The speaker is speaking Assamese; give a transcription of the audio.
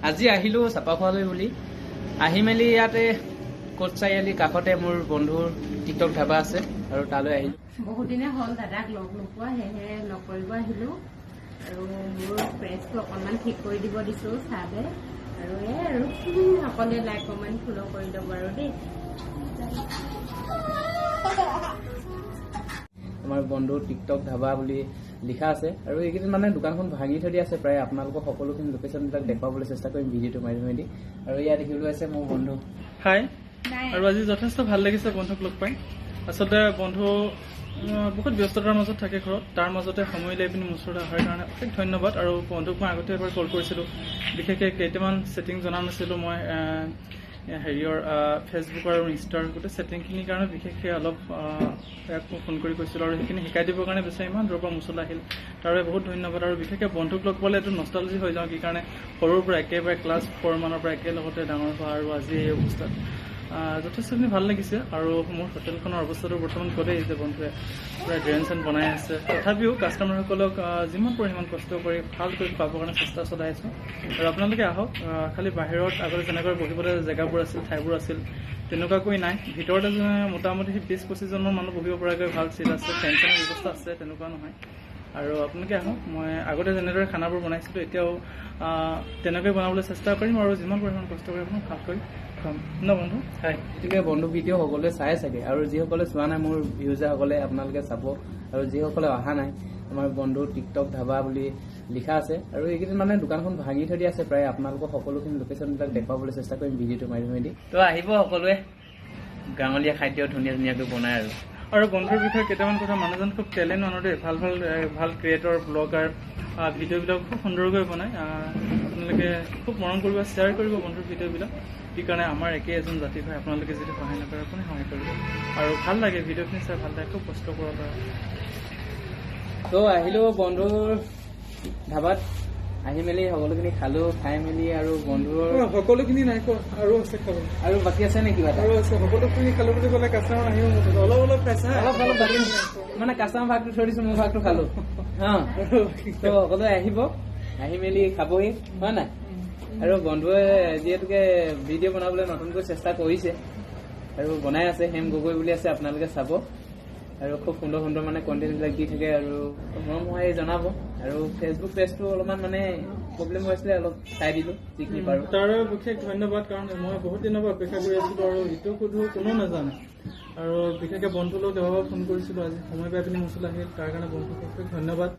আজি আহিলো চাপাখোৱালৈ বুলি আহি মেলি ইয়াতে কোট চাৰিআলি কাষতে মোৰ বন্ধুৰ টিকটক ধাবা আছে আৰু তালৈ আহিলো। বহুত দিনে হ'ল দাদাক লগ নোপোৱা, সেয়েহে লগ কৰিব আহিলো আৰু মোৰ প্ৰেছটো অকণমান ঠিক কৰি দিব দিছো চাবে আৰু সকলোৱে লাইক কমেণ্ট ফলো কৰি ল'ব আৰু দেই। আমাৰ বন্ধুৰ টিকটক ধাবা বুলি লিখা আছে আৰু এইকেইদিন মানে দোকানখন ভাঙি থৈ দিয়া আছে প্ৰায়। আপোনালোকক সকলোখিনি লোকেশ্যনবিলাক দেখুৱাবলৈ চেষ্টা কৰিম ভিডিঅ'টো মাৰি দি। আৰু ইয়াত দেখিবলৈ আছে মোৰ বন্ধু। হাই, আৰু আজি যথেষ্ট ভাল লাগিছে বন্ধুক লগ পাই। আচলতে বন্ধু বহুত ব্যস্ততাৰ মাজত থাকে ঘৰত, তাৰ মাজতে সময় লৈ পিনি মোৰ ওচৰলৈ অহাৰ কাৰণে অশেষ ধন্যবাদ। আৰু বন্ধুক মই আগতে এবাৰ কল কৰিছিলোঁ, বিশেষকৈ কেইটামান ছেটিং জনা নাছিলোঁ মই হেৰিয়ৰ ফেচবুকৰ আৰু ইনষ্টাৰ গোটেই ছেটিংখিনিৰ কাৰণে বিশেষকৈ অলপ ইয়াক মই ফোন কৰি কৈছিলোঁ আৰু সেইখিনি শিকাই দিবৰ কাৰণে বিচাৰি ইমান দূৰৰ পৰা মুচল আহিল, তাৰ বাবে বহুত ধন্যবাদ। আৰু বিশেষকৈ বন্ধুক লগ পালে এইটো নষ্টালজি হৈ যাওঁ, কি কাৰণে সৰুৰ পৰা একেবাৰে ক্লাছ 4 মানৰ পৰা একেলগতে ডাঙৰ হোৱা আৰু আজি এই অৱস্থাত যথেষ্টখিনি ভাল লাগিছে। আৰু মোৰ হোটেলখনৰ অৱস্থাটো বৰ্তমান ক'লেই যে বন্ধুৱে পূৰা ড্ৰেইন চেন বনাই আছে, তথাপিও কাষ্টমাৰসকলক যিমান পাৰোঁ সিমান কষ্ট কৰি ভালকৈ পাবৰ কাৰণে চেষ্টা চলাই আছোঁ। আৰু আপোনালোকে আহক, খালি বাহিৰত আগতে যেনেকৈ বহিবলৈ জেগাবোৰ আছিল, ঠাইবোৰ আছিল, তেনেকুৱাকৈ নাই। ভিতৰতে মোটামুটি 20-25জনমান মানুহ বহিব পৰাকৈ ভাল চিট আছে, ফেন চেনৰ ব্যৱস্থা আছে, তেনেকুৱা নহয়। আৰু আপোনালোকে আহক, মই আগতে যেনেদৰে খানাবোৰ বনাইছিলোঁ এতিয়াও তেনেকৈ বনাবলৈ চেষ্টা কৰিম আৰু যিমান পৰিমাণ কষ্ট কৰি আপোনাক ভালকৈ খুৱাম ন বন্ধু। হয়, গতিকে বন্ধু ভিডিঅ' সকলোৱে চাই চাগে, আৰু যিসকলে চোৱা নাই মোৰ ভিউজাৰসকলে আপোনালোকে চাব। আৰু যিসকলে অহা নাই, আমাৰ বন্ধু টিকটক ধাবা বুলি লিখা আছে আৰু এইকেইদিন মানে দোকানখন ভাঙি থৈ দিয়া আছে প্ৰায়। আপোনালোকক সকলোখিনি লোকেশ্যনবিলাক দেখুৱাবলৈ চেষ্টা কৰিম ভিডিঅ'টো মাৰি দি। তো আহিব সকলোৱে, গাঁৱলীয়া খাদ্য ধুনীয়া ধুনীয়াকৈ বনায় আৰু বন্ধুৰ বিষয়ে কেইটামান কথা, মানুহজন খুব টেলেণ্ট মানুহ দেই, ভাল ক্ৰিয়েটৰ, ব্লগাৰ, ভিডিঅ'বিলাক খুব সুন্দৰকৈ বনায়। আপোনালোকে খুব মৰম কৰিব, শ্বেয়াৰ কৰিব বন্ধুৰ ভিডিঅ'বিলাক, কি কাৰণে আমাৰ একে এজন জাতি ভাই। আপোনালোকে যদি সহায় নকৰে আপুনি সহায় কৰিব, আৰু ভাল লাগে ভিডিঅ'খিনি চাই, ভাল লাগে, খুব কষ্ট কৰা ল'ৰা। তো আহিলো বন্ধুৰ ধাবাত, আহি মেলি সকলোখিনি খালো, খাই মেলি আৰু বন্ধুৰ সকলোখিনি নাই কোৱা, আৰু আছে খাব, আৰু বাকী আছে নে কিবা এটা? আৰু আছে, সকলোখিনি খালো বুলি ক'লে কাষ্টমাৰ আহিব, অলপ অলপ পাইছা, অলপ বাকী মানে কাষ্টমাৰ ভাগটো থৈ দিছো, মোৰ ভাগটো খালো। তো সকলোৱে আহিব, আহি মেলি খাবহি, হয় নাই? আৰু বন্ধুৱে যিহেতুকে ভিডিঅ' বনাবলৈ নতুনকৈ চেষ্টা কৰিছে আৰু বনাই আছে, হেম গগৈ বুলি আছে, আপোনালোকে চাব। আৰু খুব সুন্দৰ সুন্দৰ মানে কণ্টেণ্টবিলাক দি থাকে আৰু মৰম সহায় জনাব। আৰু ফেচবুক পেজটো অলপমান মানে প্ৰব্লেম হৈ আছিলে, অলপ চাই দিলোঁ যিখিনি পাৰোঁ। তাৰ বিশেষ ধন্যবাদ, কাৰণ মই বহুত দিনৰ পৰা অপেক্ষা কৰি আছিলোঁ আৰু ইটো সুধো কোনো নাজানে। আৰু বিশেষকৈ বন্ধুলৈ দেৱাবাৰ ফোন কৰিছিলোঁ, আজি সময় পাই পিনি মুচল আহিল, তাৰ কাৰণে বন্ধুক অশেষ ধন্যবাদ।